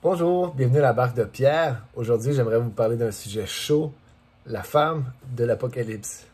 Bonjour, bienvenue à la barque de Pierre. Aujourd'hui, j'aimerais vous parler d'un sujet chaud, la femme de l'Apocalypse.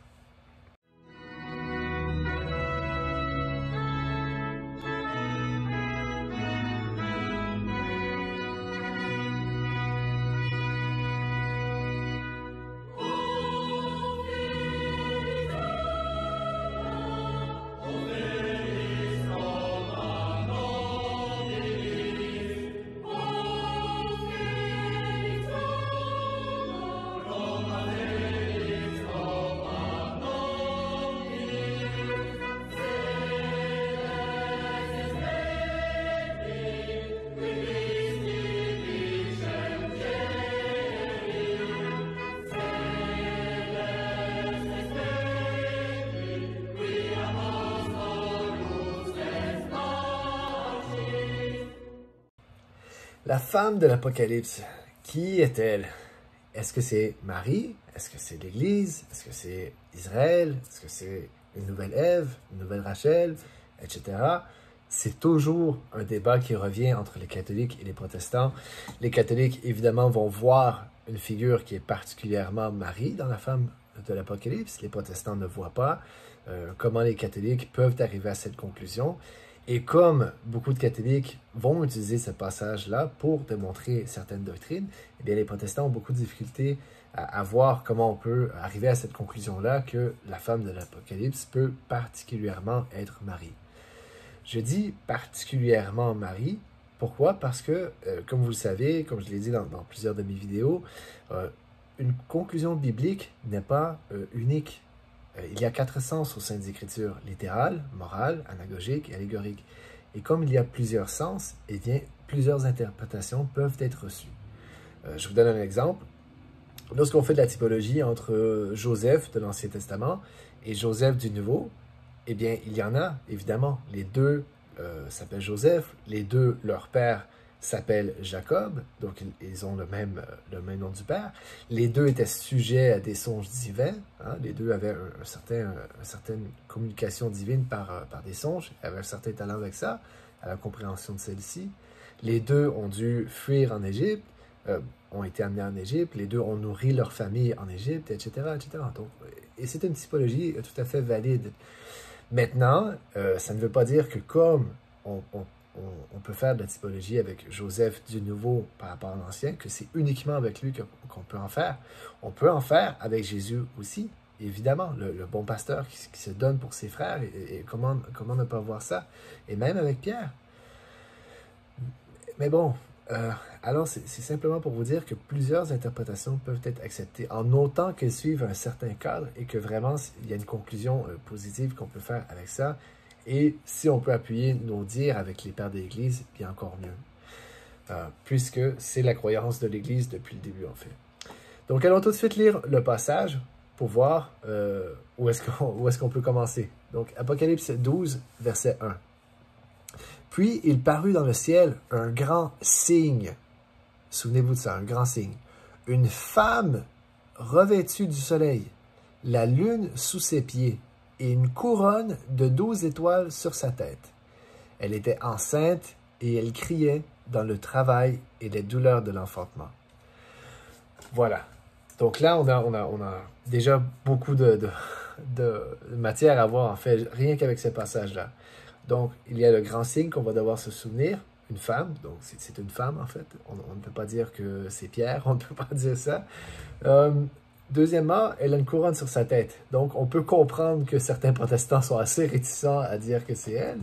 La femme de l'Apocalypse, qui est-elle? Est-ce que c'est Marie? Est-ce que c'est l'Église? Est-ce que c'est Israël? Est-ce que c'est une nouvelle Ève, une nouvelle Rachel, etc.? C'est toujours un débat qui revient entre les catholiques et les protestants. Les catholiques, évidemment, vont voir une figure qui est particulièrement Marie dans la femme de l'Apocalypse. Les protestants ne voient pas comment les catholiques peuvent arriver à cette conclusion. Et comme beaucoup de catholiques vont utiliser ce passage-là pour démontrer certaines doctrines, eh bien, les protestants ont beaucoup de difficultés à voir comment on peut arriver à cette conclusion-là que la femme de l'Apocalypse peut particulièrement être Marie. Je dis particulièrement Marie. Pourquoi? Parce que, comme vous le savez, comme je l'ai dit dans plusieurs de mes vidéos, une conclusion biblique n'est pas unique. Il y a 4 sens au sein des Écritures, littéral, moral, anagogique et allégorique. Et comme il y a plusieurs sens, eh bien, plusieurs interprétations peuvent être reçues. Je vous donne un exemple. Lorsqu'on fait de la typologie entre Joseph de l'Ancien Testament et Joseph du Nouveau, eh bien, il y en a, évidemment. Les deux s'appellent Joseph, les deux, leur père s'appelle Jacob, donc ils ont le même nom du père. Les deux étaient sujets à des songes divins, hein? Les deux avaient une certaine communication divine par des songes, avaient un certain talent avec ça, à la compréhension de celle-ci. Les deux ont dû fuir en Égypte, ont été amenés en Égypte, les deux ont nourri leur famille en Égypte, etc., etc. Donc, et c'est une typologie tout à fait valide. Maintenant, ça ne veut pas dire que comme on peut faire de la typologie avec Joseph du Nouveau par rapport à l'Ancien, que c'est uniquement avec lui qu'on peut en faire. On peut en faire avec Jésus aussi, évidemment, le bon pasteur qui se donne pour ses frères, et comment ne pas voir ça? Et même avec Pierre. Mais bon, alors c'est simplement pour vous dire que plusieurs interprétations peuvent être acceptées, en autant qu'elles suivent un certain cadre, et que vraiment, il y a une conclusion positive qu'on peut faire avec ça. Et si on peut appuyer nos dires avec les pères de l'Église, bien encore mieux. Puisque c'est la croyance de l'Église depuis le début, en fait. Donc, allons tout de suite lire le passage pour voir où est-ce qu'on peut commencer. Donc, Apocalypse 12, verset 1. « Puis il parut dans le ciel un grand signe. » Souvenez-vous de ça, un grand signe. « Une femme revêtue du soleil, la lune sous ses pieds, et une couronne de 12 étoiles sur sa tête. Elle était enceinte et elle criait dans le travail et les douleurs de l'enfantement. » Voilà. Donc là, on a déjà beaucoup de matière à voir, en fait, rien qu'avec ces passages-là. Donc, il y a le grand signe qu'on va devoir se souvenir, une femme, donc c'est une femme, en fait. On ne peut pas dire que c'est Pierre, on ne peut pas dire ça. Deuxièmement, elle a une couronne sur sa tête. Donc, on peut comprendre que certains protestants sont assez réticents à dire que c'est elle.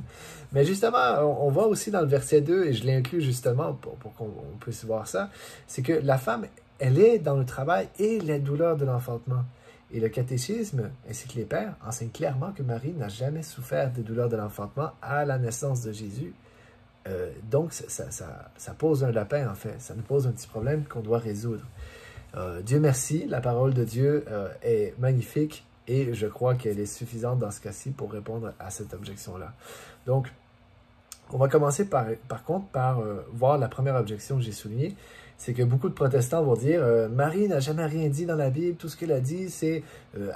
Mais justement, on voit aussi dans le verset 2, et je l'ai inclus justement pour qu'on puisse voir ça, c'est que la femme, elle est dans le travail et les douleurs de l'enfantement. Et le catéchisme, ainsi que les pères, enseignent clairement que Marie n'a jamais souffert des douleurs de l'enfantement à la naissance de Jésus. Donc, ça pose un lapin, en fait. Ça nous pose un petit problème qu'on doit résoudre. Dieu merci, la parole de Dieu est magnifique et je crois qu'elle est suffisante dans ce cas-ci pour répondre à cette objection-là. Donc, on va commencer par voir la première objection que j'ai soulignée, c'est que beaucoup de protestants vont dire Marie n'a jamais rien dit dans la Bible, tout ce qu'elle a dit c'est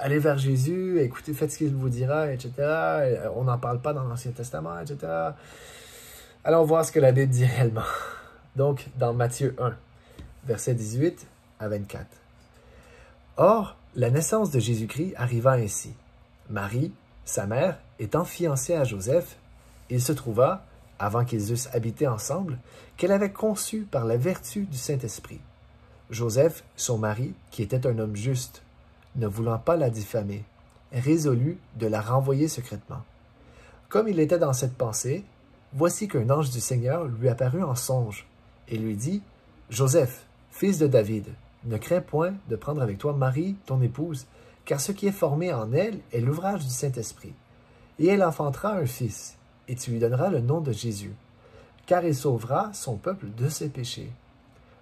allez vers Jésus, écoutez, faites ce qu'il vous dira, etc. On n'en parle pas dans l'Ancien Testament, etc. Allons voir ce que la Bible dit réellement. Donc, dans Matthieu 1, versets 18 à 24. Or, la naissance de Jésus-Christ arriva ainsi. Marie, sa mère, étant fiancée à Joseph, il se trouva, avant qu'ils eussent habité ensemble, qu'elle avait conçu par la vertu du Saint-Esprit. Joseph, son mari, qui était un homme juste, ne voulant pas la diffamer, résolut de la renvoyer secrètement. Comme il était dans cette pensée, voici qu'un ange du Seigneur lui apparut en songe et lui dit, « Joseph, fils de David, ne crains point de prendre avec toi Marie, ton épouse, car ce qui est formé en elle est l'ouvrage du Saint-Esprit. Et elle enfantera un fils, et tu lui donneras le nom de Jésus, car il sauvera son peuple de ses péchés. »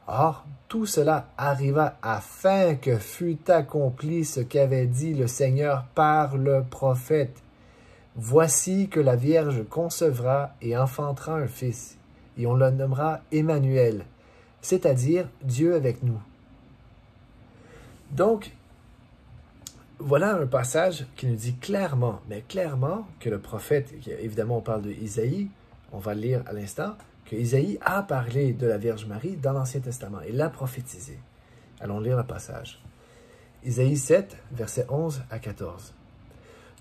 Or, tout cela arriva afin que fût accompli ce qu'avait dit le Seigneur par le prophète. Voici que la Vierge concevra et enfantera un fils, et on le nommera Emmanuel, c'est-à-dire Dieu avec nous. Donc, voilà un passage qui nous dit clairement, mais clairement, que le prophète, évidemment on parle de Isaïe, on va le lire à l'instant, que Isaïe a parlé de la Vierge Marie dans l'Ancien Testament, il l'a prophétisé. Allons lire le passage. Isaïe 7, versets 11 à 14.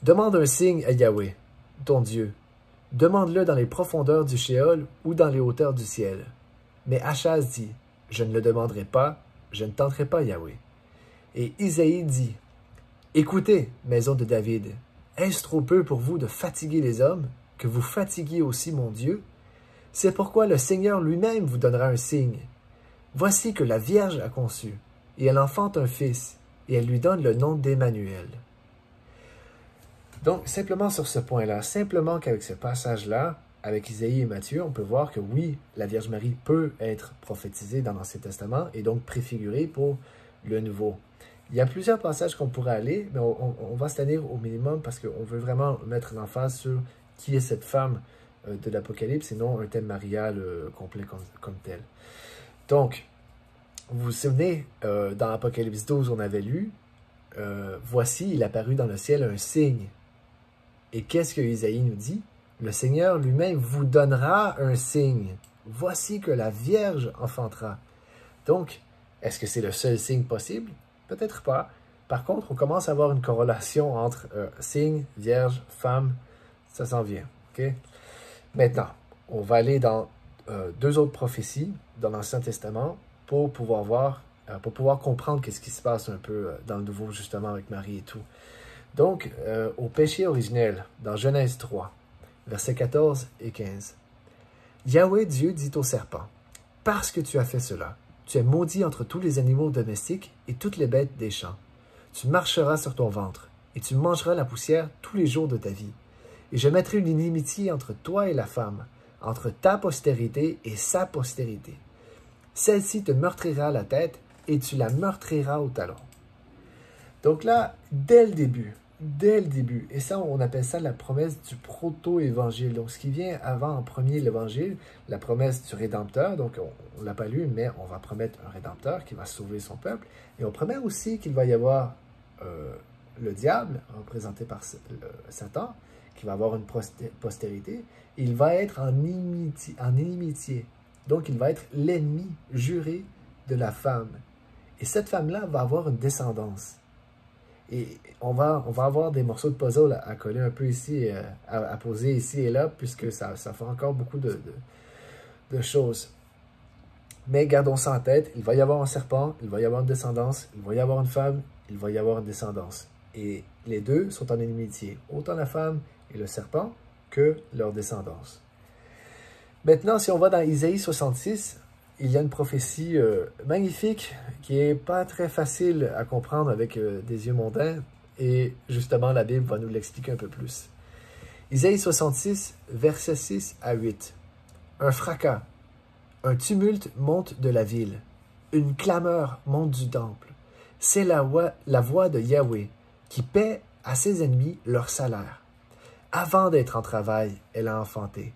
Demande un signe à Yahweh, ton Dieu. Demande-le dans les profondeurs du Shéol ou dans les hauteurs du ciel. Mais Achaz dit, je ne le demanderai pas, je ne tenterai pas Yahweh. Et Isaïe dit, écoutez, maison de David, est-ce trop peu pour vous de fatiguer les hommes, que vous fatiguiez aussi mon Dieu? C'est pourquoi le Seigneur lui-même vous donnera un signe. Voici que la Vierge a conçu, et elle enfante un fils, et elle lui donne le nom d'Emmanuel. Donc, simplement sur ce point-là, simplement qu'avec ce passage-là, avec Isaïe et Matthieu, on peut voir que oui, la Vierge Marie peut être prophétisée dans l'Ancien Testament et donc préfigurée pour le Nouveau. Il y a plusieurs passages qu'on pourrait aller, mais on va se tenir au minimum parce qu'on veut vraiment mettre l'emphase sur qui est cette femme de l'Apocalypse et non un thème marial complet comme tel. Donc, vous vous souvenez, dans Apocalypse 12, on avait lu voici, il apparut dans le ciel un signe. Et qu'est-ce que Isaïe nous dit? Le Seigneur lui-même vous donnera un signe. Voici que la Vierge enfantera. Donc, est-ce que c'est le seul signe possible? Peut-être pas. Par contre, on commence à avoir une corrélation entre signe, Vierge, femme. Ça s'en vient. Okay? Maintenant, on va aller dans deux autres prophéties dans l'Ancien Testament pour pouvoir voir, pour pouvoir comprendre qu'est-ce qui se passe un peu dans le Nouveau, justement, avec Marie et tout. Donc, au péché originel, dans Genèse 3, versets 14 et 15. Yahweh Dieu dit au serpent, « Parce que tu as fait cela, tu es maudit entre tous les animaux domestiques et toutes les bêtes des champs. Tu marcheras sur ton ventre, et tu mangeras la poussière tous les jours de ta vie. Et je mettrai une inimitié entre toi et la femme, entre ta postérité et sa postérité. Celle-ci te meurtrira la tête, et tu la meurtriras au talon. » Donc là, dès le début, et ça, on appelle ça la promesse du proto-évangile. Donc, ce qui vient avant en premier l'évangile, la promesse du Rédempteur. Donc, on ne l'a pas lu, mais on va promettre un Rédempteur qui va sauver son peuple. Et on promet aussi qu'il va y avoir le diable, représenté par Satan, qui va avoir une postérité. Il va être en inimitié. Donc, il va être l'ennemi juré de la femme. Et cette femme-là va avoir une descendance. Et on va avoir des morceaux de puzzle à coller un peu ici, à poser ici et là, puisque ça fait encore beaucoup de choses. Mais gardons ça en tête, il va y avoir un serpent, il va y avoir une descendance, il va y avoir une femme, il va y avoir une descendance. Et les deux sont en inimitié, autant la femme et le serpent que leur descendance. Maintenant, si on va dans Isaïe 66, il y a une prophétie magnifique qui n'est pas très facile à comprendre avec des yeux mondains. Et justement, la Bible va nous l'expliquer un peu plus. Isaïe 66, versets 6 à 8. Un fracas, un tumulte monte de la ville. Une clameur monte du temple. C'est la voix de Yahweh qui paie à ses ennemis leur salaire. Avant d'être en travail, elle a enfanté.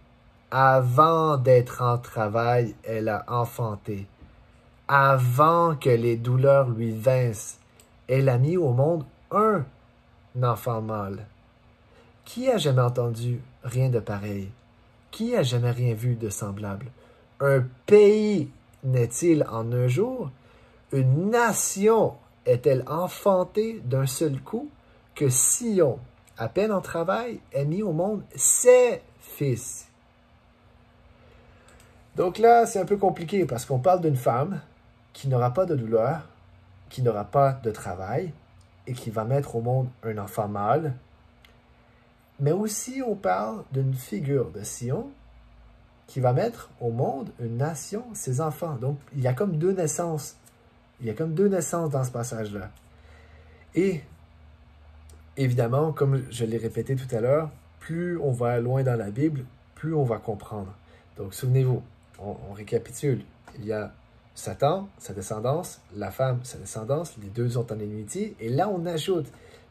Avant d'être en travail, elle a enfanté. Avant que les douleurs lui vinssent, elle a mis au monde un enfant mâle. Qui a jamais entendu rien de pareil? Qui a jamais rien vu de semblable? Un pays naît-il en un jour? Une nation est-elle enfantée d'un seul coup? Que Sion, à peine en travail, ait mis au monde ses fils. Donc là, c'est un peu compliqué parce qu'on parle d'une femme qui n'aura pas de douleur, qui n'aura pas de travail et qui va mettre au monde un enfant mâle. Mais aussi, on parle d'une figure de Sion qui va mettre au monde une nation, ses enfants. Donc, il y a comme deux naissances. Il y a comme deux naissances dans ce passage-là. Et, évidemment, comme je l'ai répété tout à l'heure, plus on va loin dans la Bible, plus on va comprendre. Donc, souvenez-vous, on récapitule. Il y a Satan, sa descendance, la femme, sa descendance, les deux sont en inimitié. Et là, on ajoute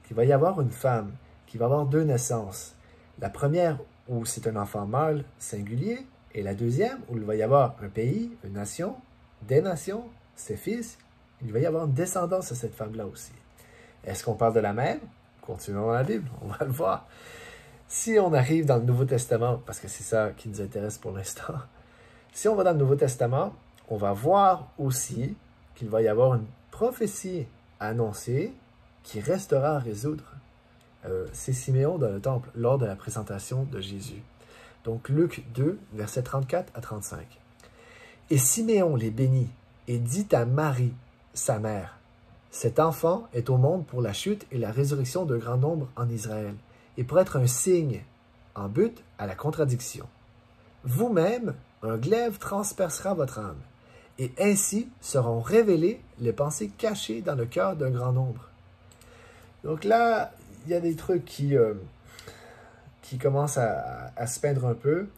qu'il va y avoir une femme qui va avoir deux naissances. La première, où c'est un enfant mâle singulier, et la deuxième, où il va y avoir un pays, une nation, des nations, ses fils. Il va y avoir une descendance à cette femme-là aussi. Est-ce qu'on parle de la même? Continuons dans la Bible, on va le voir. Si on arrive dans le Nouveau Testament, parce que c'est ça qui nous intéresse pour l'instant, si on va dans le Nouveau Testament, on va voir aussi qu'il va y avoir une prophétie annoncée qui restera à résoudre. C'est Siméon dans le temple, lors de la présentation de Jésus. Donc Luc 2, versets 34 à 35. « Et Siméon les bénit et dit à Marie, sa mère, « Cet enfant est au monde pour la chute et la résurrection d'un grand nombre en Israël, et pour être un signe en but à la contradiction. Vous-même, un glaive transpercera votre âme, et ainsi seront révélées les pensées cachées dans le cœur d'un grand nombre. » Donc là, il y a des trucs qui commencent à se peindre un peu.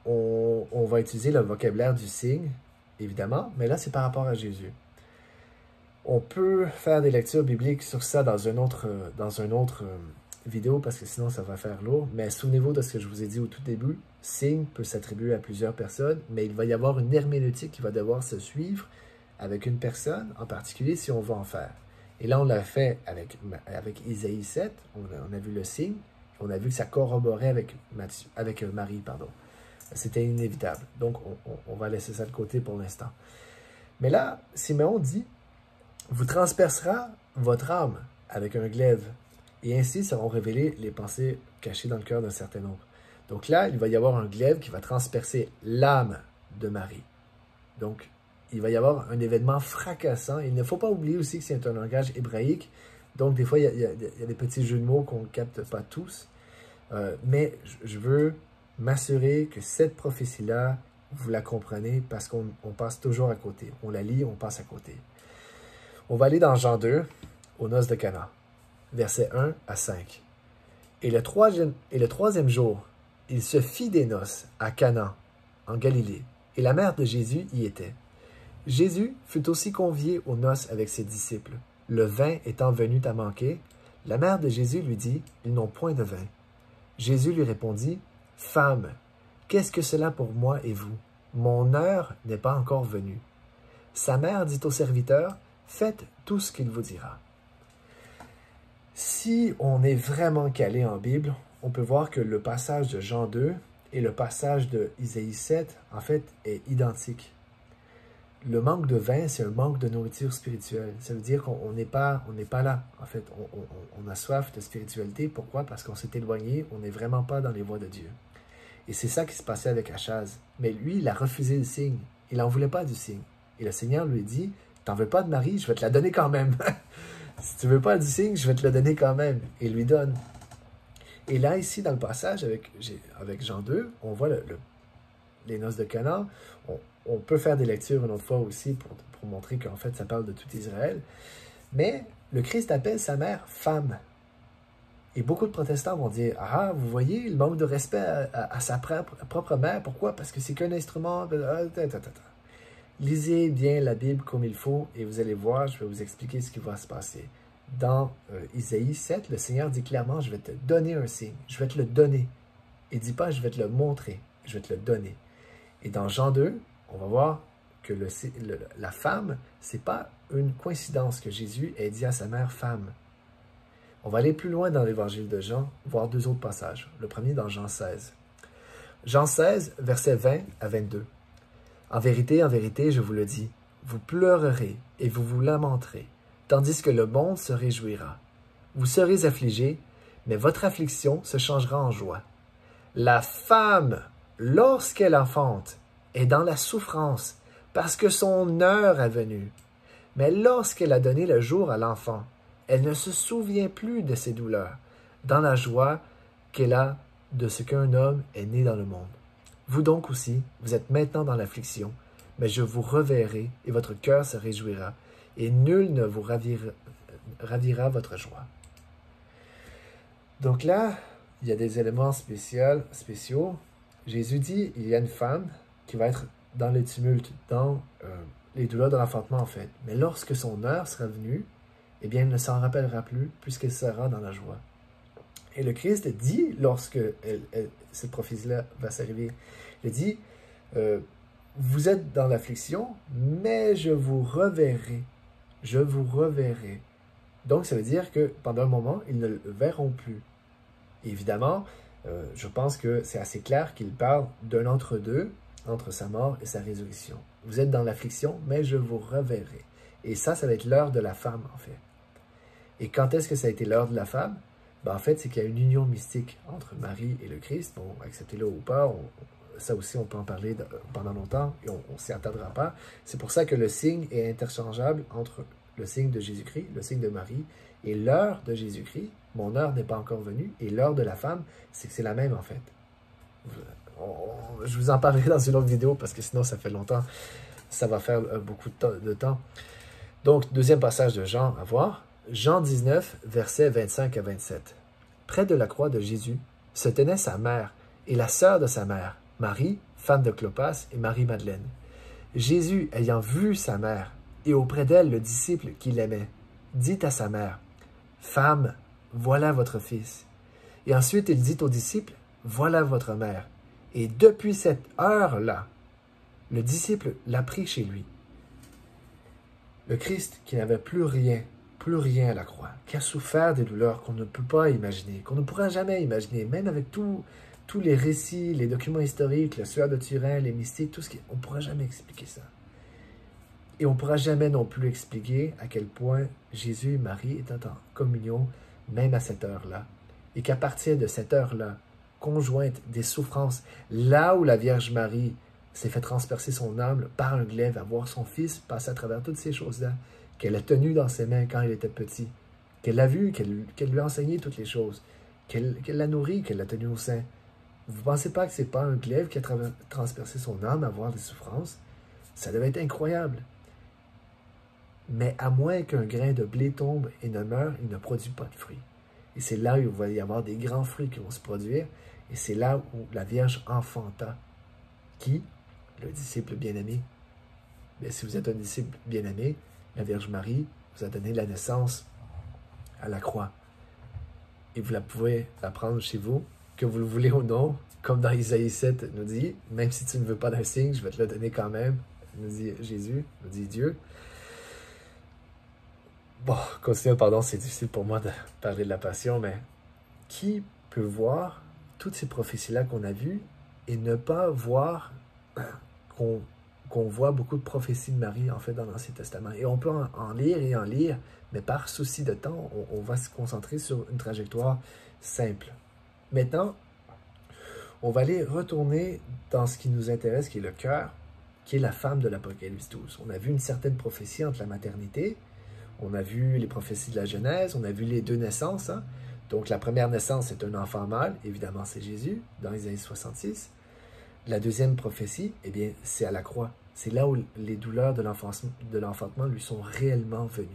On va utiliser le vocabulaire du signe, évidemment, mais là, c'est par rapport à Jésus. On peut faire des lectures bibliques sur ça dans une autre vidéo, parce que sinon, ça va faire lourd. Mais souvenez-vous de ce que je vous ai dit au tout début. Signe peut s'attribuer à plusieurs personnes, mais il va y avoir une herméneutique qui va devoir se suivre avec une personne en particulier si on va en faire. Et là, on l'a fait avec Isaïe 7, on a vu le signe, on a vu que ça corroborait avec Marie, pardon. C'était inévitable. Donc, on va laisser ça de côté pour l'instant. Mais là, Siméon dit, « Vous transpercera votre âme avec un glaive, et ainsi seront révélées les pensées cachées dans le cœur d'un certain nombre. » Donc là, il va y avoir un glaive qui va transpercer l'âme de Marie. Donc, il va y avoir un événement fracassant. Il ne faut pas oublier aussi que c'est un langage hébraïque. Donc, des fois, il y a des petits jeux de mots qu'on ne capte pas tous. Mais je veux m'assurer que cette prophétie-là, vous la comprenez parce qu'on passe toujours à côté. On la lit, on passe à côté. On va aller dans Jean 2, aux noces de Cana, versets 1 à 5. Et le troisième jour, il se fit des noces à Cana, en Galilée, et la mère de Jésus y était. Jésus fut aussi convié aux noces avec ses disciples. Le vin étant venu à manquer, la mère de Jésus lui dit, « Ils n'ont point de vin. » Jésus lui répondit, « Femme, qu'est-ce que cela pour moi et vous? Mon heure n'est pas encore venue. » Sa mère dit au serviteur, « Faites tout ce qu'il vous dira. » Si on est vraiment calé en Bible, on peut voir que le passage de Jean 2 et le passage de Isaïe 7, en fait, est identique. Le manque de vin, c'est un manque de nourriture spirituelle. Ça veut dire qu'on n'est pas là. En fait, on a soif de spiritualité. Pourquoi? Parce qu'on s'est éloigné, on n'est vraiment pas dans les voies de Dieu. Et c'est ça qui se passait avec Achaz. Mais lui, il a refusé le signe. Il n'en voulait pas du signe. Et le Seigneur lui dit, « T'en veux pas de Marie? Je vais te la donner quand même. Si tu veux pas du signe, je vais te la donner quand même. » Et il lui donne. Et là, ici, dans le passage avec Jean 2, on voit les noces de Cana. On peut faire des lectures une autre fois aussi pour montrer qu'en fait, ça parle de tout Israël. Mais le Christ appelle sa mère femme. Et beaucoup de protestants vont dire, « Ah, vous voyez, il manque de respect à sa propre mère. Pourquoi? Parce que c'est qu'un instrument. » Lisez bien la Bible comme il faut et vous allez voir, je vais vous expliquer ce qui va se passer. Dans Isaïe 7, le Seigneur dit clairement, « Je vais te donner un signe. Je vais te le donner. » Il ne dit pas, « Je vais te le montrer. Je vais te le donner. » Et dans Jean 2, on va voir que la femme, ce n'est pas une coïncidence que Jésus ait dit à sa mère femme. On va aller plus loin dans l'évangile de Jean, voir deux autres passages. Le premier dans Jean 16. Jean 16, versets 20 à 22. en vérité, je vous le dis, vous pleurerez et vous vous lamenterez, tandis que le monde se réjouira. Vous serez affligés, mais votre affliction se changera en joie. La femme, lorsqu'elle enfante, est dans la souffrance, parce que son heure est venue. Mais lorsqu'elle a donné le jour à l'enfant, elle ne se souvient plus de ses douleurs, dans la joie qu'elle a de ce qu'un homme est né dans le monde. Vous donc aussi, vous êtes maintenant dans l'affliction, mais je vous reverrai et votre cœur se réjouira, et nul ne vous ravira votre joie. Donc là, il y a des éléments spéciaux. Jésus dit, il y a une femme qui va être dans les tumultes, dans les douleurs de l'enfantement en fait. Mais lorsque son heure sera venue, eh bien, elle ne s'en rappellera plus, puisqu'elle sera dans la joie. Et le Christ dit, lorsque cette prophétie-là va s'arriver, il dit, vous êtes dans l'affliction, mais je vous reverrai. Je vous reverrai. Donc, ça veut dire que pendant un moment, ils ne le verront plus. Et évidemment, je pense que c'est assez clair qu'il parle d'un entre-deux, entre sa mort et sa résurrection. Vous êtes dans l'affliction, mais je vous reverrai. Et ça va être l'heure de la femme, en fait. Et quand est-ce que ça a été l'heure de la femme? Ben, en fait, c'est qu'il y a une union mystique entre Marie et le Christ. Bon, acceptez-le ou pas, ça aussi, on peut en parler pendant longtemps et on ne s'y attardera pas. C'est pour ça que le signe est interchangeable entre le signe de Jésus-Christ, le signe de Marie, et l'heure de Jésus-Christ. Mon heure n'est pas encore venue. Et l'heure de la femme, c'est que c'est la même, en fait. Je vous en parlerai dans une autre vidéo parce que sinon, ça fait longtemps. Ça va faire beaucoup de temps. Donc, deuxième passage de Jean à voir. Jean 19, versets 25 à 27. Près de la croix de Jésus se tenaient sa mère et la sœur de sa mère, Marie, femme de Clopas, et Marie-Madeleine. Jésus, ayant vu sa mère, et auprès d'elle le disciple qu'il aimait, dit à sa mère, « Femme, voilà votre fils. » Et ensuite il dit au disciple, « Voilà votre mère. » Et depuis cette heure-là, le disciple l'a pris chez lui. Le Christ, qui n'avait plus rien à la croix, qui a souffert des douleurs qu'on ne peut pas imaginer, qu'on ne pourra jamais imaginer, même avec tous les récits, les documents historiques, le Suaire de Turin, les mystiques, tout ce qui... On ne pourra jamais expliquer ça. Et on ne pourra jamais non plus expliquer à quel point Jésus et Marie étaient en communion, même à cette heure-là. Et qu'à partir de cette heure-là, conjointe des souffrances, là où la Vierge Marie s'est fait transpercer son âme par un glaive, à voir son fils passer à travers toutes ces choses-là, qu'elle a tenu dans ses mains quand il était petit, qu'elle a vu, qu'elle lui a enseigné toutes les choses, qu'elle l'a nourri, qu'elle l'a tenu au sein. Vous ne pensez pas que ce n'est pas un glaive qui a transpercé son âme à voir des souffrances? Ça devait être incroyable. Mais à moins qu'un grain de blé tombe et ne meure, il ne produit pas de fruits. Et c'est là où il va y avoir des grands fruits qui vont se produire, et c'est là où la Vierge enfanta. Qui? Le disciple bien-aimé. Mais si vous êtes un disciple bien-aimé, la Vierge Marie vous a donné la naissance à la croix. Et vous la pouvez la prendre chez vous, que vous le voulez ou non, comme dans Isaïe 7 nous dit, même si tu ne veux pas d'un signe, je vais te le donner quand même, nous dit Jésus, nous dit Dieu. Bon, continuons, pardon, c'est difficile pour moi de parler de la Passion, mais qui peut voir toutes ces prophéties-là qu'on a vues et ne pas voir qu'on voit beaucoup de prophéties de Marie, en fait, dans l'Ancien Testament. Et on peut en lire, mais par souci de temps, on va se concentrer sur une trajectoire simple. Maintenant, on va aller retourner dans ce qui nous intéresse, qui est le cœur, qui est la femme de l'Apocalypse 12. On a vu une certaine prophétie entre la maternité, on a vu les prophéties de la Genèse, on a vu les deux naissances. Hein? Donc, la première naissance, c'est un enfant mâle, évidemment, c'est Jésus, dans Isaïe 66. La deuxième prophétie, eh bien, c'est à la croix. C'est là où les douleurs de l'enfantement lui sont réellement venues.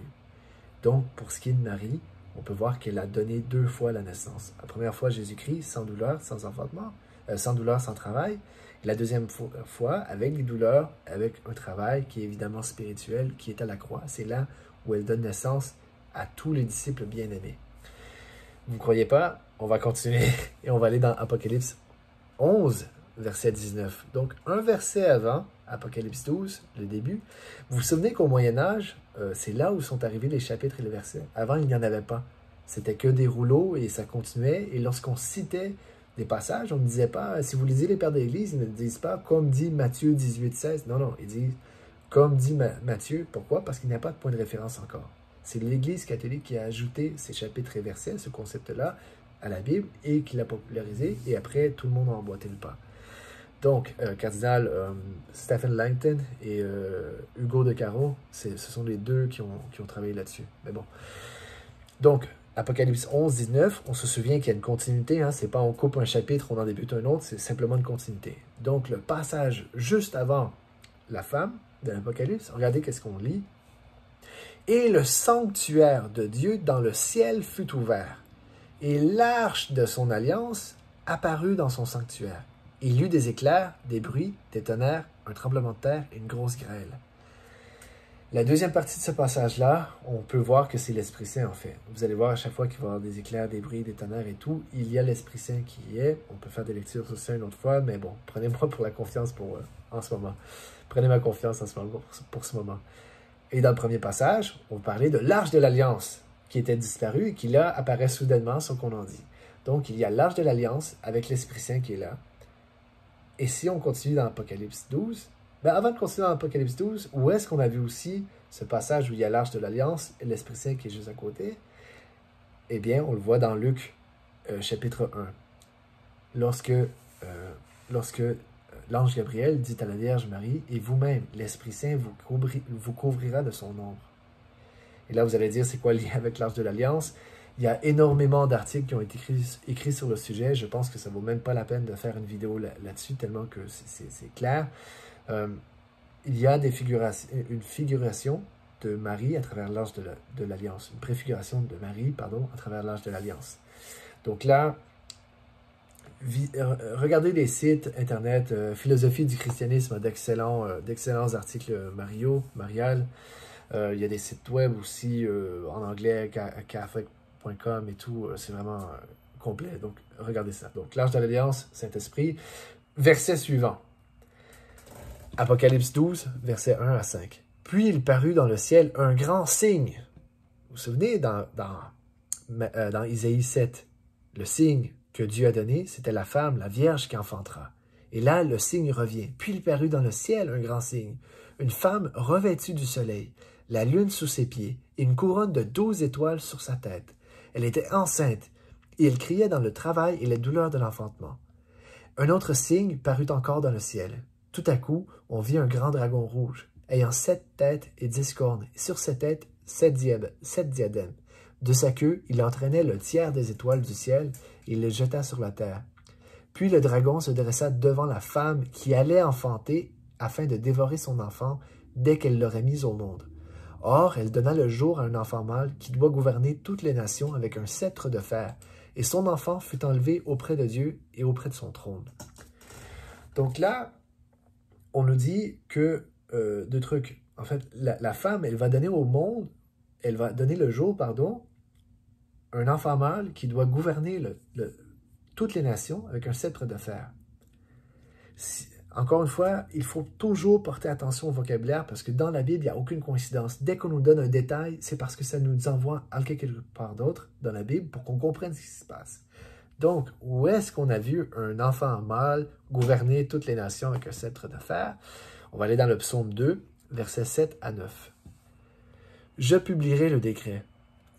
Donc, pour ce qui est de Marie, on peut voir qu'elle a donné 2 fois la naissance. La première fois, Jésus-Christ, sans douleur, sans enfantement, sans douleur, sans travail. Et la deuxième fois, avec les douleurs, avec un travail qui est évidemment spirituel, qui est à la croix. C'est là où elle donne naissance à tous les disciples bien-aimés. Vous ne croyez pas? On va continuer et on va aller dans Apocalypse 11, verset 19. Donc, un verset avant, Apocalypse 12, le début. Vous vous souvenez qu'au Moyen-Âge, c'est là où sont arrivés les chapitres et les versets. Avant, il n'y en avait pas. C'était que des rouleaux et ça continuait. Et lorsqu'on citait des passages, on ne disait pas, si vous lisez les pères de l'Église, ils ne disent pas comme dit Matthieu 18, 16. Non, non, ils disent comme dit Matthieu. Pourquoi? Parce qu'il n'y a pas de point de référence encore. C'est l'Église catholique qui a ajouté ces chapitres et versets, ce concept-là, à la Bible et qui l'a popularisé. Et après, tout le monde a emboîté le pas. Donc, cardinal Stephen Langton et Hugo de Caro, ce sont les deux qui ont travaillé là-dessus. Mais bon. Donc, Apocalypse 11, 19, on se souvient qu'il y a une continuité. Hein, c'est pas on coupe un chapitre, on en débute un autre, c'est simplement une continuité. Donc, le passage juste avant la femme de l'Apocalypse, regardez qu'est-ce qu'on lit. Et le sanctuaire de Dieu dans le ciel fut ouvert, et l'arche de son alliance apparut dans son sanctuaire. Il y eut des éclairs, des bruits, des tonnerres, un tremblement de terre et une grosse grêle. La deuxième partie de ce passage-là, on peut voir que c'est l'Esprit Saint en fait. Vous allez voir à chaque fois qu'il va y avoir des éclairs, des bruits, des tonnerres et tout, il y a l'Esprit Saint qui y est. On peut faire des lectures sur ça une autre fois, mais bon, prenez-moi pour la confiance en ce moment. Prenez ma confiance en ce moment, pour ce moment. Et dans le premier passage, on parlait de l'Arche de l'Alliance qui était disparue et qui là apparaît soudainement, ce qu'on en dit. Donc il y a l'Arche de l'Alliance avec l'Esprit Saint qui est là. Et si on continue dans Apocalypse 12, ben avant de continuer dans Apocalypse 12, où est-ce qu'on a vu aussi ce passage où il y a l'Arche de l'Alliance et l'Esprit Saint qui est juste à côté? Eh bien, on le voit dans Luc, chapitre 1. Lorsque l'ange Gabriel dit à la Vierge Marie, « Et vous-même, l'Esprit Saint vous couvrira de son ombre. » Et là, vous allez dire, c'est quoi le lien avec l'Arche de l'Alliance? Il y a énormément d'articles qui ont été écrits sur le sujet. Je pense que ça ne vaut même pas la peine de faire une vidéo là-dessus, tellement que c'est clair. Il y a une figuration de Marie à travers l'Arche de l'Alliance. Une préfiguration de Marie, pardon, à travers l'Arche de l'Alliance. Donc là, regardez les sites internet, Philosophie du christianisme, d'excellents articles Marial. Il y a des sites web aussi en anglais, catholic.com et tout. C'est vraiment complet. Donc, regardez ça. Donc, l'Arche de l'Alliance, Saint-Esprit. Verset suivant. Apocalypse 12, versets 1 à 5. Puis il parut dans le ciel un grand signe. Vous vous souvenez, dans Isaïe 7, le signe que Dieu a donné, c'était la femme, la Vierge qui enfantera. Et là, le signe revient. Puis il parut dans le ciel un grand signe. Une femme revêtue du soleil, la lune sous ses pieds, et une couronne de 12 étoiles sur sa tête. Elle était enceinte, et elle criait dans le travail et les douleurs de l'enfantement. Un autre signe parut encore dans le ciel. Tout à coup, on vit un grand dragon rouge, ayant 7 têtes et 10 cornes, et sur ses têtes 7 diadèmes. De sa queue, il entraînait le tiers des étoiles du ciel, et il les jeta sur la terre. Puis le dragon se dressa devant la femme qui allait enfanter, afin de dévorer son enfant dès qu'elle l'aurait mis au monde. Or, elle donna le jour à un enfant mâle qui doit gouverner toutes les nations avec un sceptre de fer, et son enfant fut enlevé auprès de Dieu et auprès de son trône. Donc là, on nous dit que deux trucs. En fait, la femme, elle va donner au monde, elle va donner le jour, pardon, un enfant mâle qui doit gouverner toutes les nations avec un sceptre de fer. Encore une fois, il faut toujours porter attention au vocabulaire parce que dans la Bible, il n'y a aucune coïncidence. Dès qu'on nous donne un détail, c'est parce que ça nous envoie à quelque part d'autre dans la Bible pour qu'on comprenne ce qui se passe. Donc, où est-ce qu'on a vu un enfant mâle gouverner toutes les nations avec un sceptre de fer? On va aller dans le psaume 2, versets 7 à 9. « Je publierai le décret.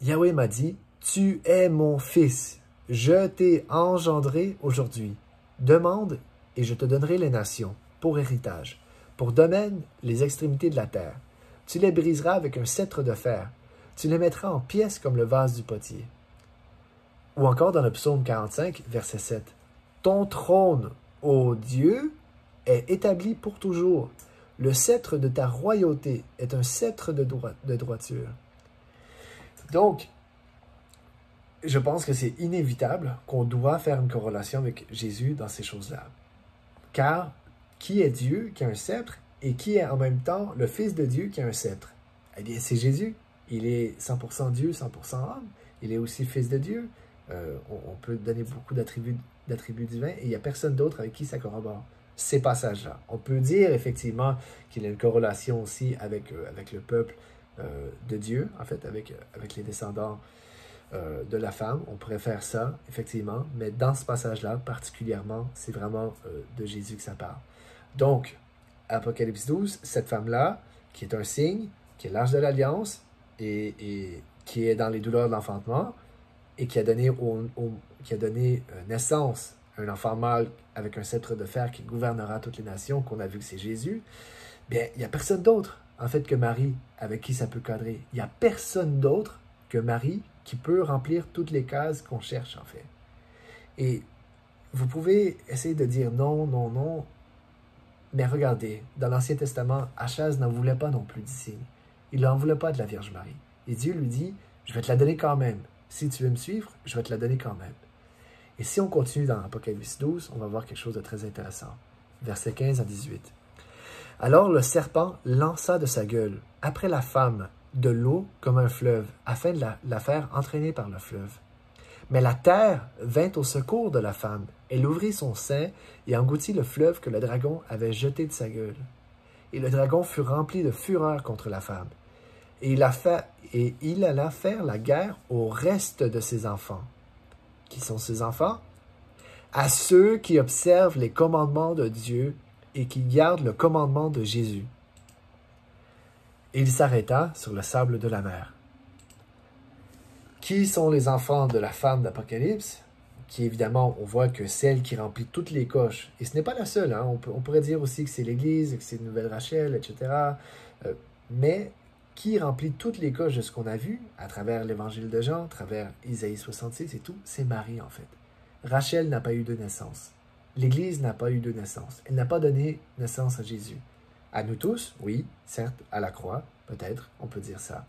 Yahweh m'a dit, « Tu es mon fils. Je t'ai engendré aujourd'hui. Demande et je te donnerai les nations pour héritage, pour domaine les extrémités de la terre. Tu les briseras avec un sceptre de fer. Tu les mettras en pièces comme le vase du potier. » Ou encore dans le psaume 45, verset 7. « Ton trône, ô Dieu, est établi pour toujours. Le sceptre de ta royauté est un sceptre de droiture. » Donc, je pense que c'est inévitable qu'on doit faire une corrélation avec Jésus dans ces choses-là. Car qui est Dieu qui a un sceptre et qui est en même temps le Fils de Dieu qui a un sceptre? Eh bien, c'est Jésus. Il est 100% Dieu, 100% homme. Il est aussi Fils de Dieu. On peut donner beaucoup d'attributs divins et il n'y a personne d'autre avec qui ça corrobore ces passages-là. On peut dire effectivement qu'il y a une corrélation aussi avec le peuple de Dieu, en fait, avec les descendants de la femme. On pourrait faire ça, effectivement, mais dans ce passage-là, particulièrement, c'est vraiment de Jésus que ça parle. Donc, Apocalypse 12, cette femme-là, qui est un signe, qui est l'Arche de l'Alliance, et qui est dans les douleurs de l'enfantement, et qui a donné, naissance à un enfant mâle avec un sceptre de fer qui gouvernera toutes les nations, qu'on a vu que c'est Jésus, bien, il n'y a personne d'autre, en fait, que Marie, avec qui ça peut cadrer. Il n'y a personne d'autre que Marie qui peut remplir toutes les cases qu'on cherche, en fait. Et vous pouvez essayer de dire non, non, non, mais regardez, dans l'Ancien Testament, Achaz n'en voulait pas non plus d'ici. Il n'en voulait pas de la Vierge Marie. Et Dieu lui dit, je vais te la donner quand même. Si tu veux me suivre, je vais te la donner quand même. Et si on continue dans Apocalypse 12, on va voir quelque chose de très intéressant. Versets 15 à 18. Alors le serpent lança de sa gueule, après la femme, de l'eau comme un fleuve, afin de la faire entraîner par le fleuve. Mais la terre vint au secours de la femme. Elle ouvrit son sein et engloutit le fleuve que le dragon avait jeté de sa gueule. Et le dragon fut rempli de fureur contre la femme. Et il alla faire la guerre au reste de ses enfants. Qui sont ses enfants? À ceux qui observent les commandements de Dieu et qui gardent le commandement de Jésus. Et il s'arrêta sur le sable de la mer. Qui sont les enfants de la femme d'Apocalypse? Qui, évidemment, on voit que celle qui remplit toutes les coches. Et ce n'est pas la seule. Hein? On pourrait dire aussi que c'est l'Église, que c'est une nouvelle Rachel, etc. Mais qui remplit toutes les coches de ce qu'on a vu à travers l'Évangile de Jean, à travers Isaïe 66 et tout, c'est Marie, en fait. Rachel n'a pas eu de naissance. L'Église n'a pas eu de naissance. Elle n'a pas donné naissance à Jésus. À nous tous, oui, certes, à la croix, peut-être, on peut dire ça.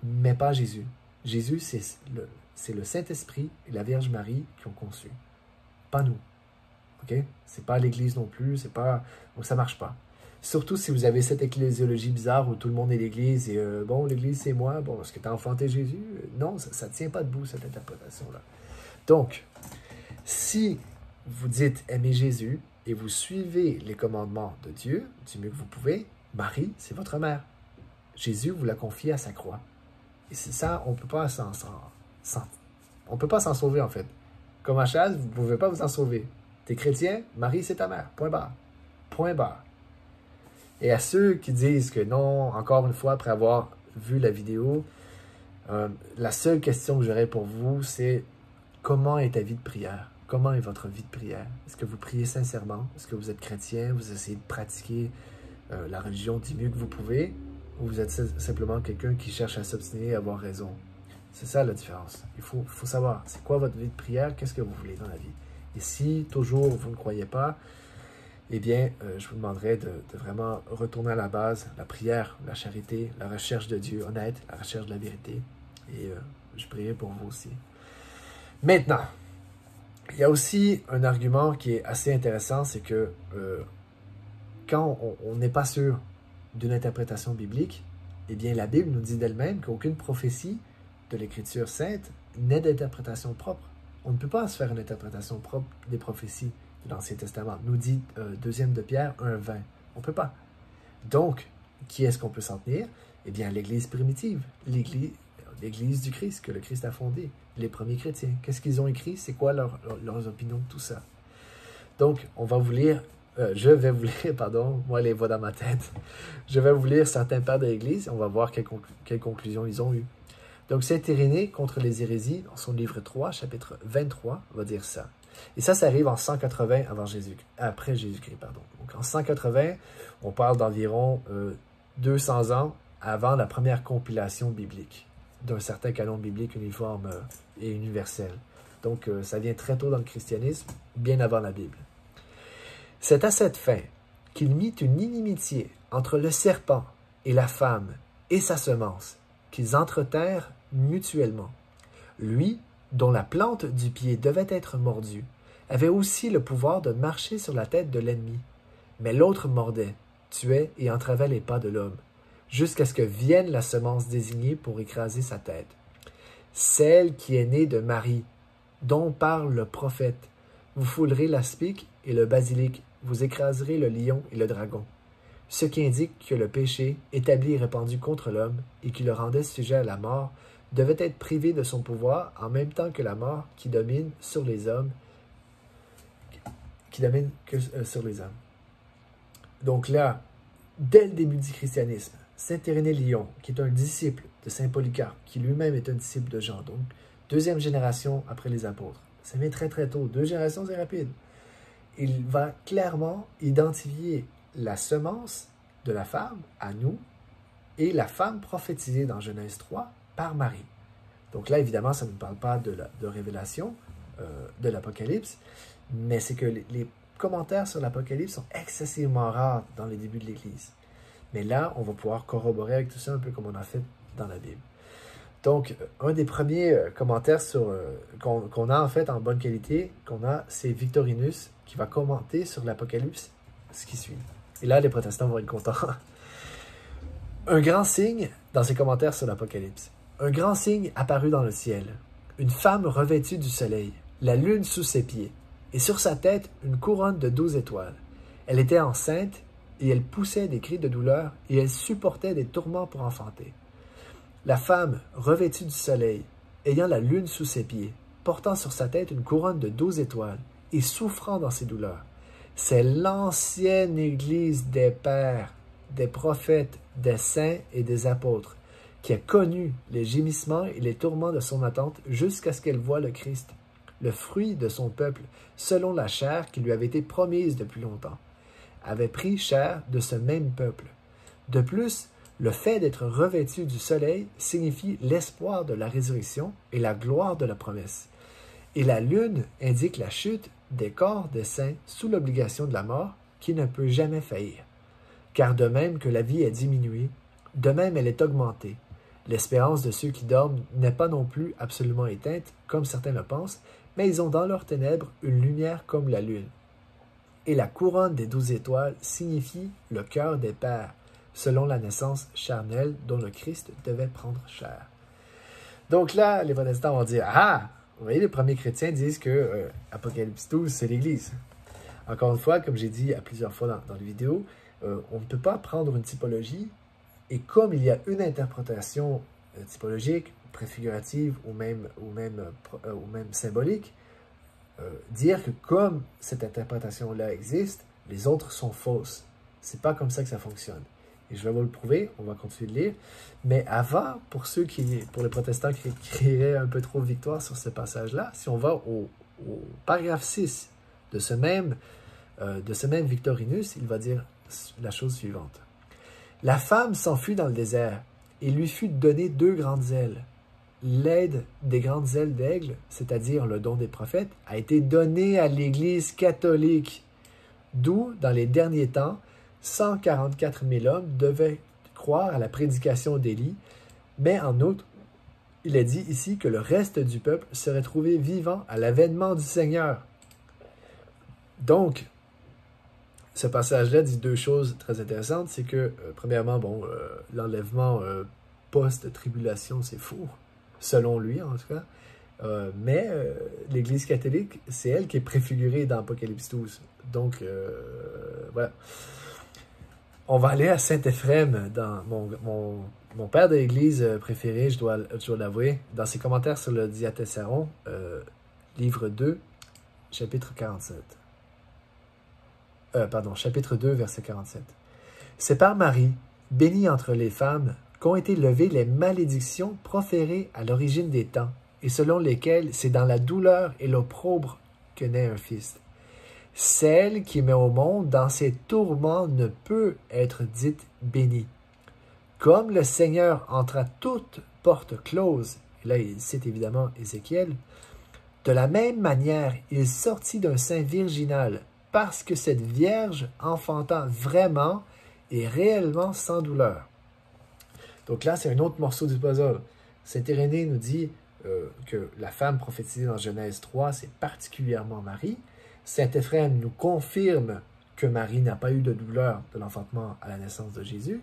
Mais pas Jésus. Jésus, c'est le Saint-Esprit et la Vierge Marie qui ont conçu. Pas nous. OK? C'est pas l'Église non plus, c'est pas... Donc ça marche pas. Surtout si vous avez cette ecclésiologie bizarre où tout le monde est l'Église et bon, l'Église c'est moi, bon, est-ce que tu as enfanté Jésus? Non, ça ne tient pas debout, cette interprétation-là. Donc, si vous dites aimer Jésus et vous suivez les commandements de Dieu, du mieux que vous pouvez, Marie, c'est votre mère. Jésus vous l'a confié à sa croix. Et c'est ça, on ne peut pas s'en sauver, en fait. Comme Achaz, vous ne pouvez pas vous en sauver. T'es chrétien, Marie, c'est ta mère. Point barre. Point barre. Et à ceux qui disent que non, encore une fois, après avoir vu la vidéo, la seule question que j'aurais pour vous, c'est comment est ta vie de prière? Comment est votre vie de prière? Est-ce que vous priez sincèrement? Est-ce que vous êtes chrétien? Vous essayez de pratiquer la religion du mieux que vous pouvez? Ou vous êtes simplement quelqu'un qui cherche à s'obstiner et à avoir raison? C'est ça la différence. Il faut savoir, c'est quoi votre vie de prière? Qu'est-ce que vous voulez dans la vie? Et si toujours vous ne croyez pas, eh bien, je vous demanderai de vraiment retourner à la base, la prière, la charité, la recherche de Dieu honnête, la recherche de la vérité. Et je prierai pour vous aussi. Maintenant, il y a aussi un argument qui est assez intéressant, c'est que quand on n'est pas sûr d'une interprétation biblique, eh bien, la Bible nous dit d'elle-même qu'aucune prophétie de l'Écriture sainte n'est d'interprétation propre. On ne peut pas se faire une interprétation propre des prophéties de l'Ancien Testament. Nous dit 2 de Pierre 1,20. On ne peut pas. Donc, qui est-ce qu'on peut s'en tenir? Eh bien, l'Église primitive, l'Église du Christ, que le Christ a fondée, les premiers chrétiens. Qu'est-ce qu'ils ont écrit? C'est quoi leurs opinions de tout ça? Donc, on va vous lire, je vais vous lire, pardon, moi les voix dans ma tête, je vais vous lire certains pères de l'Église, on va voir quelles conclusions ils ont eues. Donc, Saint Irénée contre les hérésies, dans son livre 3, chapitre 23, va dire ça. Et ça arrive en 180 après Jésus-Christ. Donc, en 180, on parle d'environ 200 ans avant la première compilation biblique, d'un certain canon biblique uniforme et universel. Donc, ça vient très tôt dans le christianisme, bien avant la Bible. C'est à cette fin qu'il mit une inimitié entre le serpent et la femme et sa semence, qu'ils entretinrent mutuellement. Lui, dont la plante du pied devait être mordue, avait aussi le pouvoir de marcher sur la tête de l'ennemi. Mais l'autre mordait, tuait et entravait les pas de l'homme, jusqu'à ce que vienne la semence désignée pour écraser sa tête. Celle qui est née de Marie, dont parle le prophète. Vous foulerez l'aspic et le basilic, vous écraserez le lion et le dragon. Ce qui indique que le péché, établi et répandu contre l'homme, et qui le rendait sujet à la mort, devait être privé de son pouvoir en même temps que la mort qui domine sur les hommes, sur les hommes. Donc là, dès le début du christianisme, Saint Irénée de Lyon, qui est un disciple de Saint Polycarpe, qui lui-même est un disciple de Jean, donc deuxième génération après les apôtres, ça vient très très tôt, 2 générations c'est rapide, il va clairement identifier la semence de la femme à nous et la femme prophétisée dans Genèse 3 par Marie. Donc là, évidemment, ça ne parle pas de révélation de l'Apocalypse, mais c'est que les commentaires sur l'Apocalypse sont excessivement rares dans les débuts de l'Église. Mais là, on va pouvoir corroborer avec tout ça un peu comme on a fait dans la Bible. Donc, un des premiers commentaires qu'on a en fait en bonne qualité, c'est Victorinus qui va commenter sur l'Apocalypse ce qui suit. Et là, les protestants vont être contents. Un grand signe, dans ses commentaires sur l'Apocalypse, un grand signe apparut dans le ciel, une femme revêtue du soleil, la lune sous ses pieds, et sur sa tête une couronne de 12 étoiles. Elle était enceinte, et elle poussait des cris de douleur, et elle supportait des tourments pour enfanter. La femme, revêtue du soleil, ayant la lune sous ses pieds, portant sur sa tête une couronne de 12 étoiles, et souffrant dans ses douleurs, c'est l'ancienne Église des pères, des prophètes, des saints et des apôtres, qui a connu les gémissements et les tourments de son attente jusqu'à ce qu'elle voie le Christ, le fruit de son peuple, selon la chair qui lui avait été promise depuis longtemps, avait pris chair de ce même peuple. De plus, le fait d'être revêtu du soleil signifie l'espoir de la résurrection et la gloire de la promesse. Et la lune indique la chute des corps des saints sous l'obligation de la mort qui ne peut jamais faillir. Car de même que la vie est diminuée, de même elle est augmentée. L'espérance de ceux qui dorment n'est pas non plus absolument éteinte, comme certains le pensent, mais ils ont dans leurs ténèbres une lumière comme la lune. Et la couronne des 12 étoiles signifie le cœur des pères, selon la naissance charnelle dont le Christ devait prendre chair. Donc là, les protestants vont dire « Ah! Vous voyez, les premiers chrétiens disent que Apocalypse 12, c'est l'Église. » Encore une fois, comme j'ai dit à plusieurs fois dans les vidéos, on ne peut pas prendre une typologie et comme il y a une interprétation typologique, préfigurative ou même symbolique, dire que comme cette interprétation-là existe, les autres sont fausses. C'est pas comme ça que ça fonctionne. Et je vais vous le prouver, on va continuer de lire. Mais avant, pour les protestants qui crieraient un peu trop victoire sur ce passage-là, si on va au paragraphe 6 de ce même Victorinus, il va dire la chose suivante. La femme s'enfuit dans le désert, et lui fut donné 2 grandes ailes. L'aide des grandes ailes d'aigle, c'est-à-dire le don des prophètes, a été donnée à l'Église catholique, d'où, dans les derniers temps, 144 000 hommes devaient croire à la prédication d'Élie, mais en outre, il est dit ici que le reste du peuple serait trouvé vivant à l'avènement du Seigneur. Donc, ce passage-là dit 2 choses très intéressantes. C'est que, premièrement, l'enlèvement post-tribulation, c'est faux, selon lui en tout cas. Mais l'Église catholique, c'est elle qui est préfigurée dans Apocalypse 12. Donc, voilà. On va aller à Saint-Éphrem, dans mon père de l'Église préféré, je dois l'avouer, dans ses commentaires sur le Diatessaron, livre 2, chapitre 47. Chapitre 2, verset 47. C'est par Marie, bénie entre les femmes, qu'ont été levées les malédictions proférées à l'origine des temps, et selon lesquelles c'est dans la douleur et l'opprobre que naît un fils. Celle qui met au monde dans ses tourments ne peut être dite bénie. Comme le Seigneur entra toute porte close, et là il cite évidemment Ézéchiel, de la même manière il sortit d'un sein virginal, parce que cette Vierge enfanta vraiment et réellement sans douleur. Donc là, c'est un autre morceau du puzzle. Saint Irénée nous dit que la femme prophétisée dans Genèse 3, c'est particulièrement Marie. Saint Éphrem nous confirme que Marie n'a pas eu de douleur de l'enfantement à la naissance de Jésus.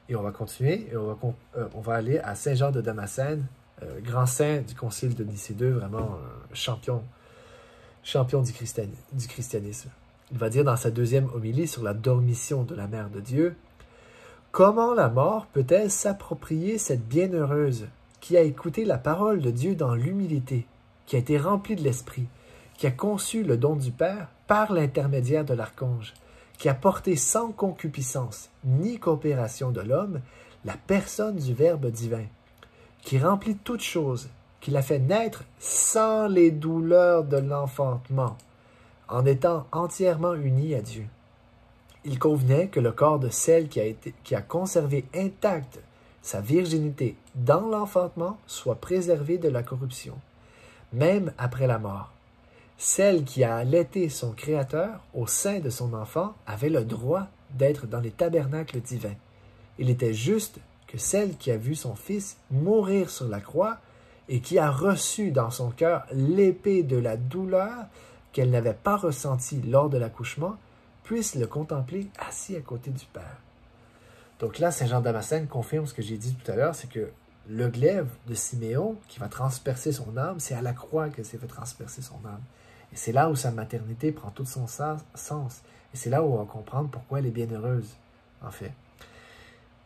Et on va continuer, et on va aller à Saint Jean de Damascène, grand saint du concile de Nicée II, vraiment champion du christianisme. Il va dire dans sa 2e homélie sur la dormition de la Mère de Dieu, « Comment la mort peut-elle s'approprier cette bienheureuse qui a écouté la parole de Dieu dans l'humilité, qui a été rempli de l'Esprit, qui a conçu le don du Père par l'intermédiaire de l'archange, qui a porté sans concupiscence ni coopération de l'homme la personne du Verbe divin, qui remplit toutes choses, qui l'a fait naître sans les douleurs de l'enfantement, en étant entièrement uni à Dieu. Il convenait que le corps de celle qui a conservé intacte sa virginité dans l'enfantement soit préservé de la corruption, même après la mort. Celle qui a allaité son Créateur au sein de son enfant avait le droit d'être dans les tabernacles divins. Il était juste que celle qui a vu son Fils mourir sur la croix et qui a reçu dans son cœur l'épée de la douleur qu'elle n'avait pas ressentie lors de l'accouchement, puisse le contempler assis à côté du Père. Donc là, Saint Jean de Damascène confirme ce que j'ai dit tout à l'heure, c'est que le glaive de Siméon qui va transpercer son âme, c'est à la croix que s'est fait transpercer son âme. Et c'est là où sa maternité prend tout son sens. Et c'est là où on va comprendre pourquoi elle est bienheureuse, en fait.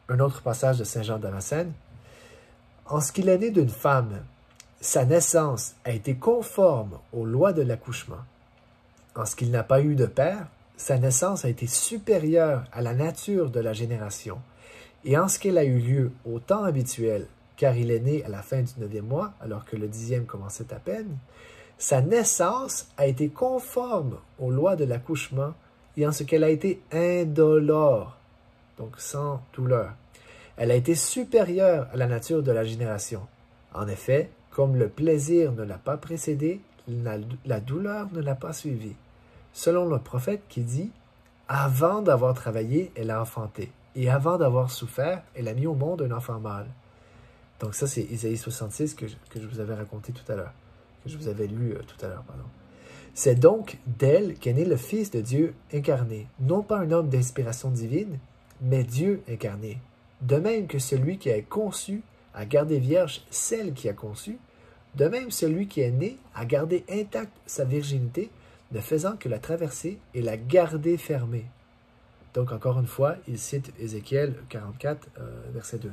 Un autre passage de Saint Jean de Damascène. En ce qu'il est né d'une femme, sa naissance a été conforme aux lois de l'accouchement. En ce qu'il n'a pas eu de père, sa naissance a été supérieure à la nature de la génération. Et en ce qu'elle a eu lieu au temps habituel, car il est né à la fin du 9e mois, alors que le 10e commençait à peine, sa naissance a été conforme aux lois de l'accouchement et en ce qu'elle a été indolore, donc sans douleur. Elle a été supérieure à la nature de la génération. En effet, comme le plaisir ne l'a pas précédé, la douleur ne l'a pas suivi. Selon le prophète qui dit « Avant d'avoir travaillé, elle a enfanté, et avant d'avoir souffert, elle a mis au monde un enfant mâle. » Donc ça, c'est Isaïe 66 que je vous avais raconté tout à l'heure, que je vous avais lu tout à l'heure, pardon. C'est donc d'elle qu'est né le Fils de Dieu incarné, non pas un homme d'inspiration divine, mais Dieu incarné. De même que celui qui a conçu a gardé vierge celle qui a conçu, de même celui qui est né a gardé intacte sa virginité, ne faisant que la traverser et la garder fermée. Donc encore une fois, il cite Ézéchiel 44, verset 2.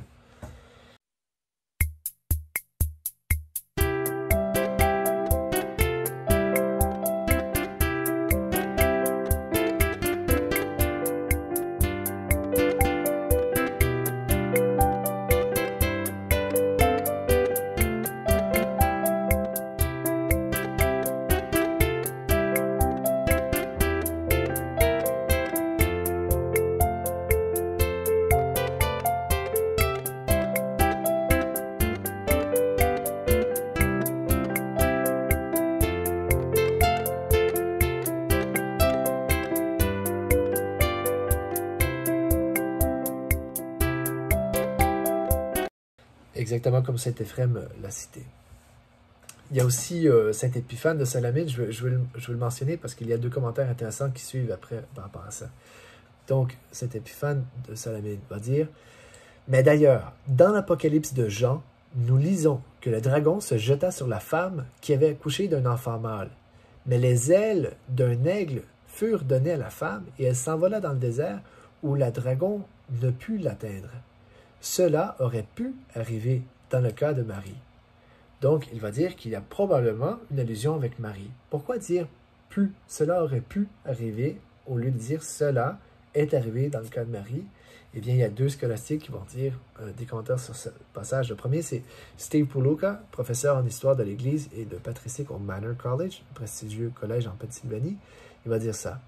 Exactement comme Saint Éphrem l'a cité. Il y a aussi Saint Épiphane de Salamine, je vais le mentionner parce qu'il y a deux commentaires intéressants qui suivent après par rapport à ça. Donc, Saint Épiphane de Salamine va dire « Mais d'ailleurs, dans l'Apocalypse de Jean, nous lisons que le dragon se jeta sur la femme qui avait accouché d'un enfant mâle. Mais les ailes d'un aigle furent données à la femme et elle s'envola dans le désert où le dragon ne put l'atteindre. Cela aurait pu arriver dans le cas de Marie. » Donc, il va dire qu'il y a probablement une allusion avec Marie. Pourquoi dire « pu » ? Cela aurait pu arriver au lieu de dire « cela est arrivé dans le cas de Marie ». Eh bien, il y a deux scolastiques qui vont dire des commentaires sur ce passage. Le premier, c'est Steve Puluka, professeur en histoire de l'Église et de patristique au Manor College, un prestigieux collège en Pennsylvanie. Il va dire ça.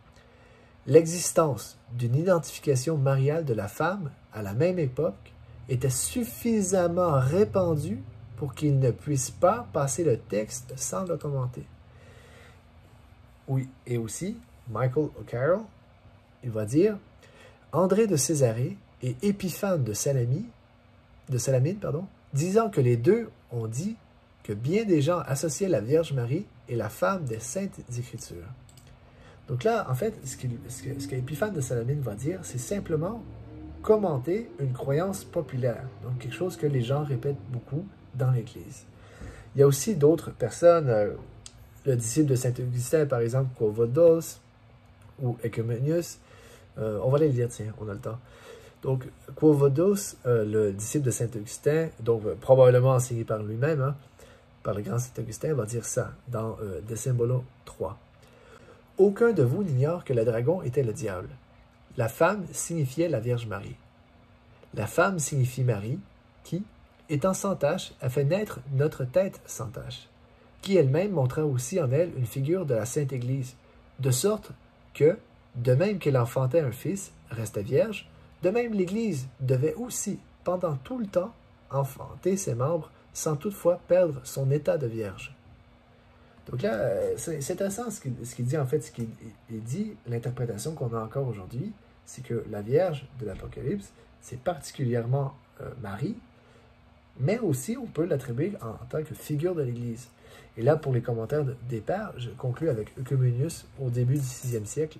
L'existence d'une identification mariale de la femme à la même époque était suffisamment répandue pour qu'il ne puisse pas passer le texte sans le commenter. Oui, et aussi, Michael O'Carroll, il va dire « André de Césarée et Épiphane de Salamine, disant que les deux ont dit que bien des gens associaient la Vierge Marie et la femme des Saintes Écritures. » Donc là, en fait, ce qu'Épiphane de Salamine va dire, c'est simplement commenter une croyance populaire, donc quelque chose que les gens répètent beaucoup dans l'Église. Il y a aussi d'autres personnes, le disciple de Saint-Augustin, par exemple, Covodos ou Ecumenius, on va les lire, tiens, on a le temps. Donc, Quo Vadis, le disciple de Saint-Augustin, donc probablement enseigné par lui-même, hein, par le grand Saint-Augustin, va dire ça dans De Symbolo 3. Aucun de vous n'ignore que le dragon était le diable. La femme signifiait la Vierge Marie. La femme signifie Marie, qui, étant sans tache, a fait naître notre tête sans tache, qui elle-même montra aussi en elle une figure de la Sainte Église, de sorte que, de même qu'elle enfantait un fils, restait vierge, de même l'Église devait aussi, pendant tout le temps, enfanter ses membres sans toutefois perdre son état de vierge. Donc là, c'est intéressant ce qu'il dit, en fait, ce qu'il dit, l'interprétation qu'on a encore aujourd'hui, c'est que la Vierge de l'Apocalypse, c'est particulièrement Marie, mais aussi on peut l'attribuer en tant que figure de l'Église. Et là, pour les commentaires des pères, je conclus avec Eucumenius au début du VIe siècle,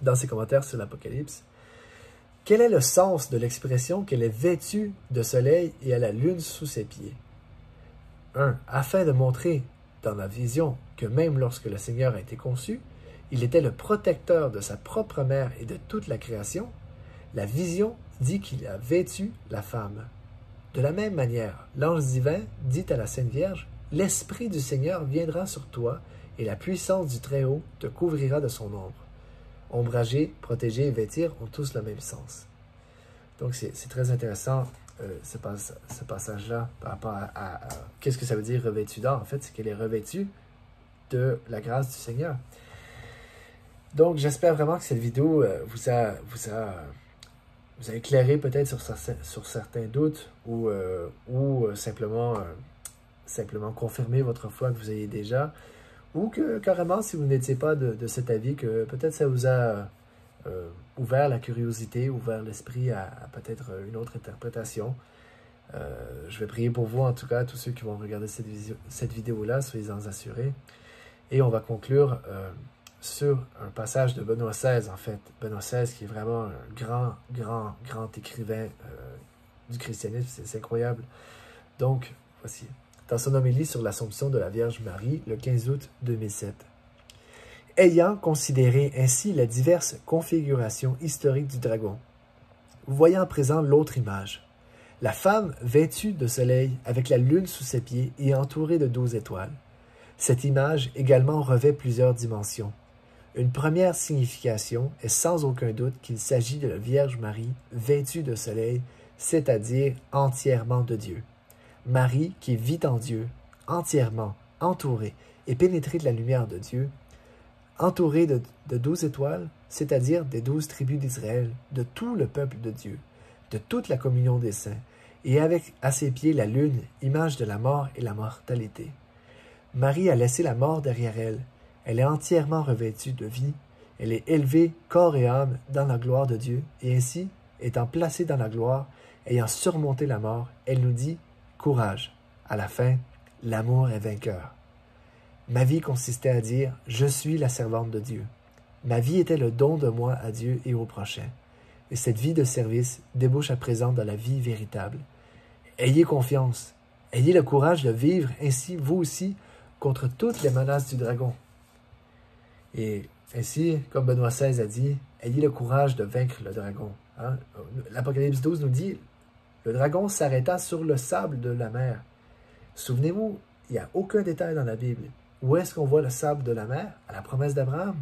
dans ses commentaires sur l'Apocalypse. Quel est le sens de l'expression qu'elle est vêtue de soleil et à la lune sous ses pieds? 1. Afin de montrer dans la vision que même lorsque le Seigneur a été conçu, il était le protecteur de sa propre mère et de toute la création, la vision dit qu'il a vêtu la femme. De la même manière, l'ange divin dit à la Sainte Vierge, « L'Esprit du Seigneur viendra sur toi, et la puissance du Très-Haut te couvrira de son ombre. » Ombrager, protéger et vêtir ont tous le même sens. Donc c'est très intéressant ce passage-là par rapport à qu'est-ce que ça veut dire revêtue d'or. En fait, c'est qu'elle est revêtue de la grâce du Seigneur. Donc j'espère vraiment que cette vidéo vous a éclairé peut-être sur certains doutes ou simplement confirmer votre foi que vous ayez déjà, ou que carrément si vous n'étiez pas de cet avis, que peut-être ça vous a ouvert la curiosité, ouvert l'esprit à peut-être une autre interprétation. Je vais prier pour vous, en tout cas, tous ceux qui vont regarder cette vidéo-là, soyez-en assurés. Et on va conclure sur un passage de Benoît XVI, en fait. Benoît XVI qui est vraiment un grand écrivain du christianisme, c'est incroyable. Donc, voici. Dans son homélie sur l'Assomption de la Vierge Marie, le 15 août 2007. Ayant considéré ainsi les diverses configurations historiques du dragon, voyant à présent l'autre image, la femme vêtue de soleil avec la lune sous ses pieds et entourée de 12 étoiles. Cette image également revêt plusieurs dimensions. Une première signification est sans aucun doute qu'il s'agit de la Vierge Marie vêtue de soleil, c'est-à-dire entièrement de Dieu. Marie qui vit en Dieu, entièrement entourée et pénétrée de la lumière de Dieu, entourée de 12 étoiles, c'est-à-dire des 12 tribus d'Israël, de tout le peuple de Dieu, de toute la communion des saints, et avec à ses pieds la lune, image de la mort et la mortalité. Marie a laissé la mort derrière elle. Elle est entièrement revêtue de vie. Elle est élevée, corps et âme, dans la gloire de Dieu, et ainsi, étant placée dans la gloire, ayant surmonté la mort, elle nous dit « Courage ». À la fin, l'amour est vainqueur. Ma vie consistait à dire « Je suis la servante de Dieu ». Ma vie était le don de moi à Dieu et au prochain. Et cette vie de service débouche à présent dans la vie véritable. Ayez confiance. Ayez le courage de vivre ainsi, vous aussi, contre toutes les menaces du dragon. Et ainsi, comme Benoît XVI a dit, ayez le courage de vaincre le dragon. Hein? L'Apocalypse 12 nous dit, le dragon s'arrêta sur le sable de la mer. Souvenez-vous, il n'y a aucun détail dans la Bible. Où est-ce qu'on voit le sable de la mer? À la promesse d'Abraham.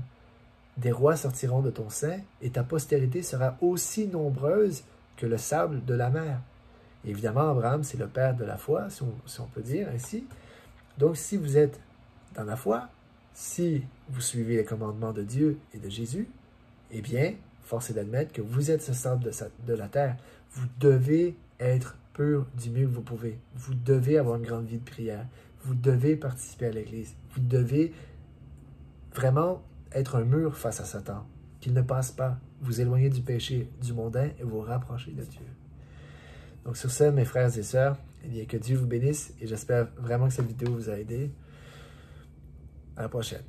Des rois sortiront de ton sein, et ta postérité sera aussi nombreuse que le sable de la mer. Et évidemment, Abraham, c'est le père de la foi, si on peut dire ainsi. Donc, si vous êtes dans la foi, si vous suivez les commandements de Dieu et de Jésus, eh bien, force est d'admettre que vous êtes ce sable de la terre. Vous devez être pur du mieux que vous pouvez. Vous devez avoir une grande vie de prière. Vous devez participer à l'Église. Vous devez vraiment être un mur face à Satan, qu'il ne passe pas, vous éloigner du péché du mondain et vous rapprocher de Dieu. Donc sur ce, mes frères et sœurs, eh bien, que Dieu vous bénisse et j'espère vraiment que cette vidéo vous a aidé. À la prochaine.